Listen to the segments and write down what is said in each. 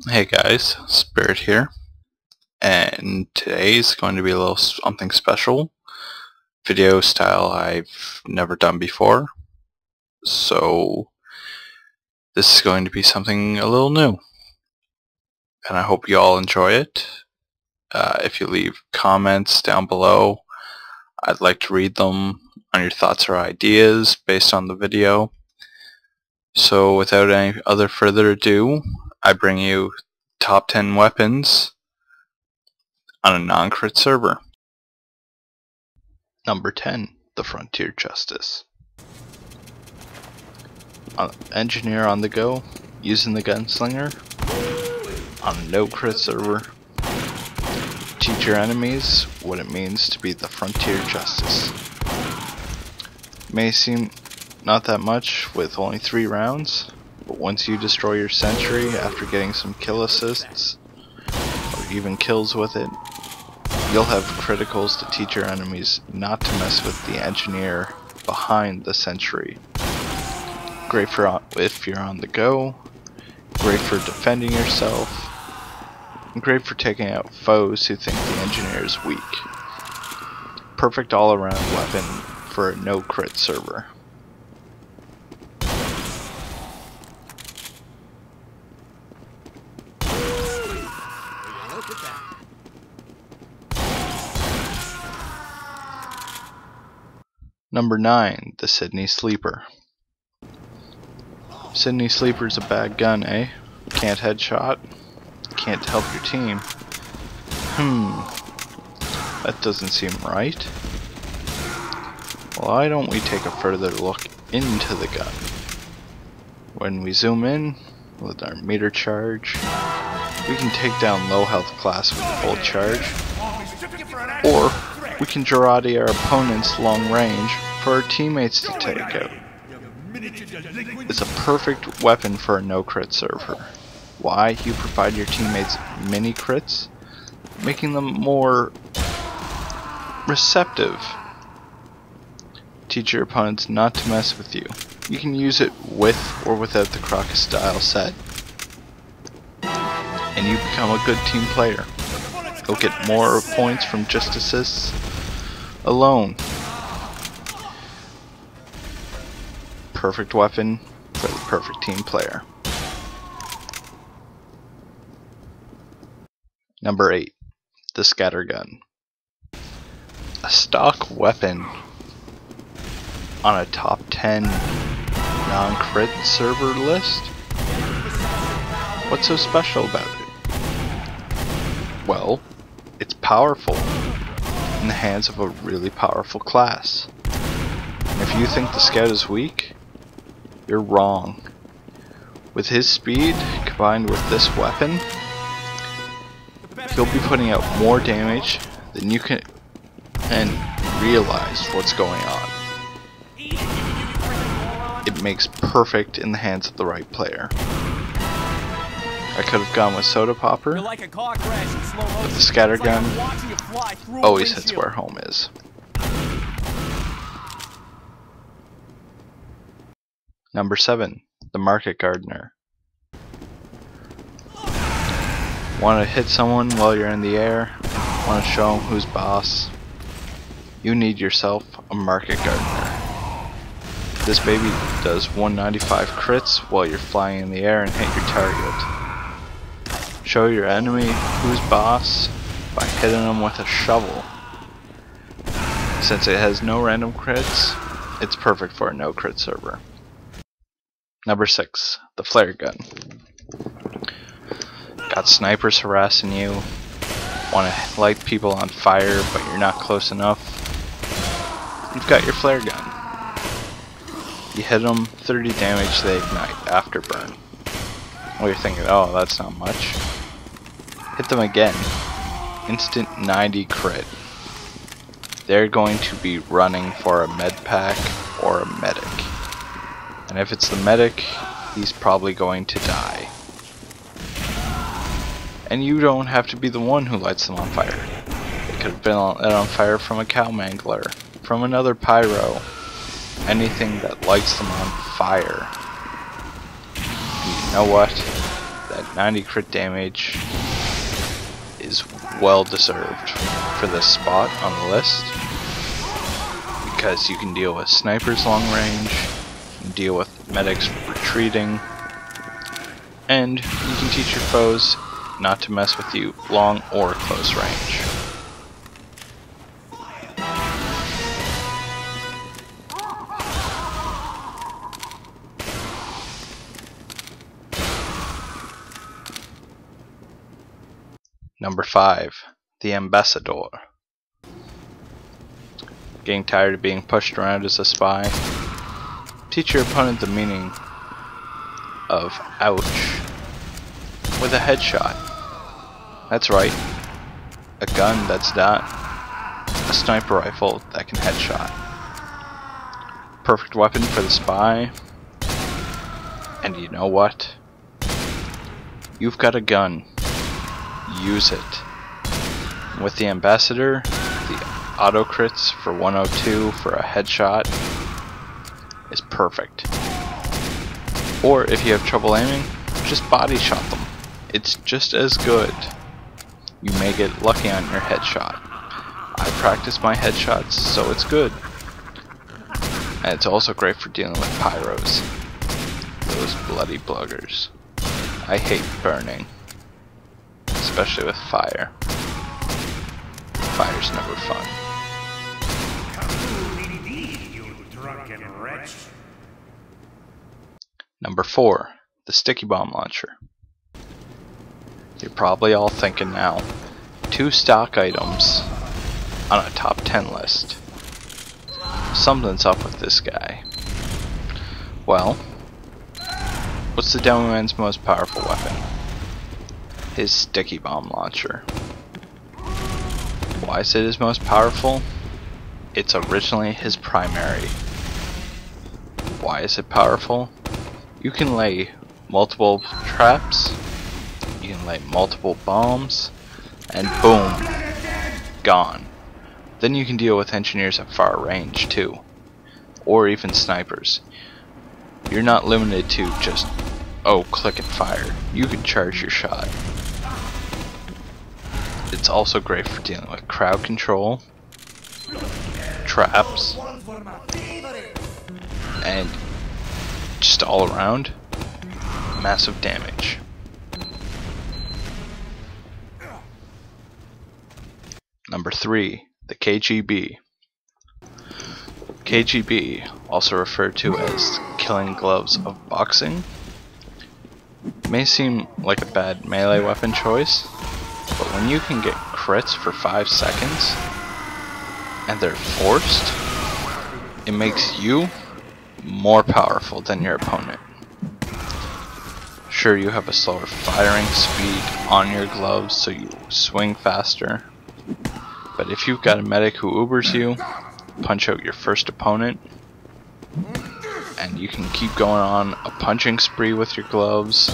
Hey guys, Spirit here, and today is going to be a little something special, video style I've never done before, so this is going to be something a little new, and I hope you all enjoy it. If you leave comments down below, I'd like to read them on your thoughts or ideas based on the video. So without any other further ado, I bring you top 10 weapons on a non-crit server. Number 10, the Frontier Justice. Engineer on the go, using the gunslinger, on a no-crit server. Teach your enemies what it means to be the Frontier Justice. May seem not that much with only 3 rounds, but once you destroy your sentry after getting some kill assists, or even kills with it, you'll have criticals to teach your enemies not to mess with the engineer behind the sentry. Great for if you're on the go, great for defending yourself, and great for taking out foes who think the engineer is weak. Perfect all-around weapon for a no-crit server. Number 9, the Sydney Sleeper. Sydney Sleeper's a bad gun, eh? Can't headshot? Can't help your team? That doesn't seem right. Why don't we take a further look into the gun? When we zoom in with our meter charge, we can take down low health class with a full charge, or we can Jarate our opponent's long range for our teammates to take out. It's a perfect weapon for a no-crit server. Why? You provide your teammates mini crits, making them more receptive. Teach your opponents not to mess with you. You can use it with or without the Crocodile set, and you become a good team player. You'll get more points from just assists alone. Perfect weapon for the perfect team player. Number 8, the Scattergun. A stock weapon on a top 10 non-crit server list? What's so special about it? Well, it's powerful in the hands of a really powerful class. And if you think the Scout is weak, you're wrong. With his speed combined with this weapon, he'll be putting out more damage than you can and realize what's going on. It makes perfect in the hands of the right player. I could have gone with Soda Popper, but the Scattergun always hits where home is. Number 7, the Market Gardener. Want to hit someone while you're in the air? Want to show them who's boss? You need yourself a Market Gardener. This baby does 195 crits while you're flying in the air and hit your target. Show your enemy who's boss by hitting them with a shovel. Since it has no random crits, it's perfect for a no crit server. Number 6, the Flaregun. Got snipers harassing you, want to light people on fire but you're not close enough. You've got your Flaregun. You hit them, 30 damage, they ignite afterburn. Well, you're thinking, oh, that's not much. Hit them again, instant 90 crit. They're going to be running for a med pack or a medic. And if it's the medic, he's probably going to die. And you don't have to be the one who lights them on fire. They could have been lit on fire from a cow mangler, from another pyro, anything that lights them on fire. And you know what? that 90 crit damage is well deserved for this spot on the list, because you can deal with snipers long range, you can deal with medics retreating, and you can teach your foes not to mess with you long or close range. Number 5, the Ambassador. Getting tired of being pushed around as a spy? Teach your opponent the meaning of ouch with a headshot. That's right, a gun that's not a sniper rifle that can headshot. Perfect weapon for the spy. And you know what? You've got a gun. Use it. With the Ambassador, the auto crits for 102 for a headshot is perfect. Or if you have trouble aiming, just body shot them. It's just as good. You may get lucky on your headshot. I practice my headshots, so it's good. And it's also great for dealing with pyros. Those bloody buggers. I hate burning. Especially with fire. Fire's never fun. Number 4, the Stickybomb Launcher. You're probably all thinking now, 2 stock items on a top 10 list. Something's up with this guy. Well, what's the Demoman's most powerful weapon? His Stickybomb Launcher. Why is it his most powerful? It's originally his primary. Why is it powerful? You can lay multiple traps, you can lay multiple bombs, and boom, gone. Then you can deal with engineers at far range too, or even snipers. You're not limited to just, oh, click and fire. You can charge your shot. It's also great for dealing with crowd control, traps, and just all around massive damage. Number 3, the K.G.B. K.G.B, also referred to as killing gloves of boxing, may seem like a bad melee weapon choice, but when you can get crits for 5 seconds and they're forced, it makes you more powerful than your opponent. Sure, you have a slower firing speed on your gloves, so you swing faster, but if you've got a medic who Ubers you, punch out your first opponent, and you can keep going on a punching spree with your gloves,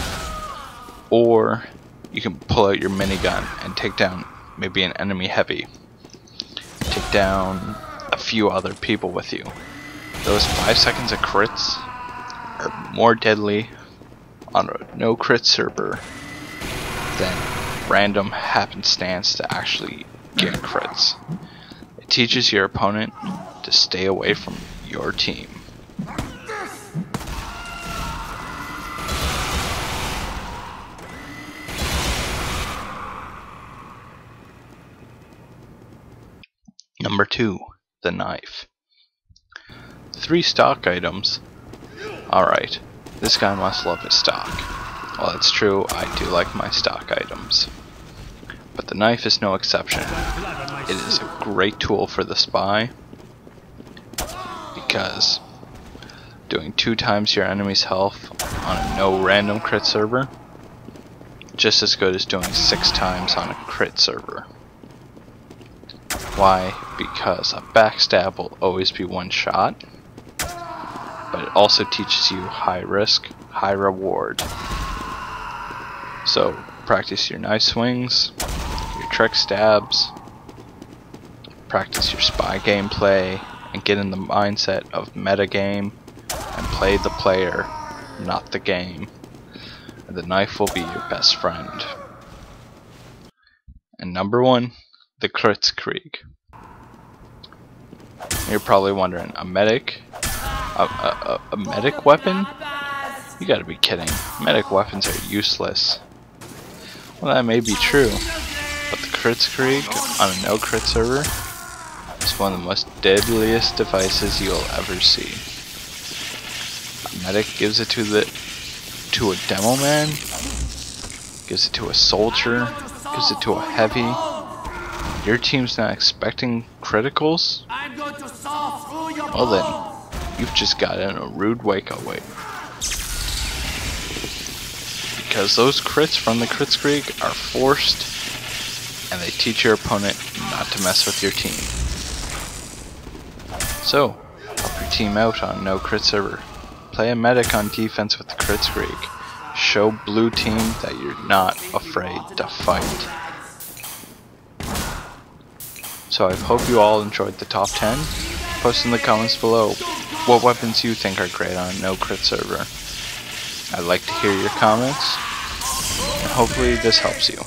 or you can pull out your minigun and take down maybe an enemy heavy, take down a few other people with you. Those 5 seconds of crits are more deadly on a no crit server than random happenstance to actually get crits. It teaches your opponent to stay away from your team. Number 2, the knife. 3 stock items. Alright, this guy must love his stock. Well, it's true, I do like my stock items. But the knife is no exception. It is a great tool for the spy, because doing 2 times your enemy's health on a no random crit server, just as good as doing 6 times on a crit server. Why? Because a backstab will always be 1 shot, but it also teaches you high risk, high reward. So practice your knife swings, your trick stabs, practice your spy gameplay, and get in the mindset of metagame and play the player, not the game. The knife will be your best friend. And number 1, the Kritzkreig. You're probably wondering, a medic? A medic weapon? You gotta be kidding. Medic weapons are useless. Well, that may be true, but the Kritzkreig on a no-crit server is one of the most deadliest devices you'll ever see. A medic gives it to a demo man, gives it to a soldier, gives it to a heavy. Your team's not expecting criticals? Well then, you've just gotten a rude wake-up wait. Because those crits from the Kritzkreig are forced, and they teach your opponent not to mess with your team. So, help your team out on no crit server. Play a medic on defense with the Kritzkreig. Show blue team that you're not afraid to fight. So I hope you all enjoyed the top 10. Post in the comments below what weapons you think are great on a no crit server. I'd like to hear your comments, and hopefully this helps you.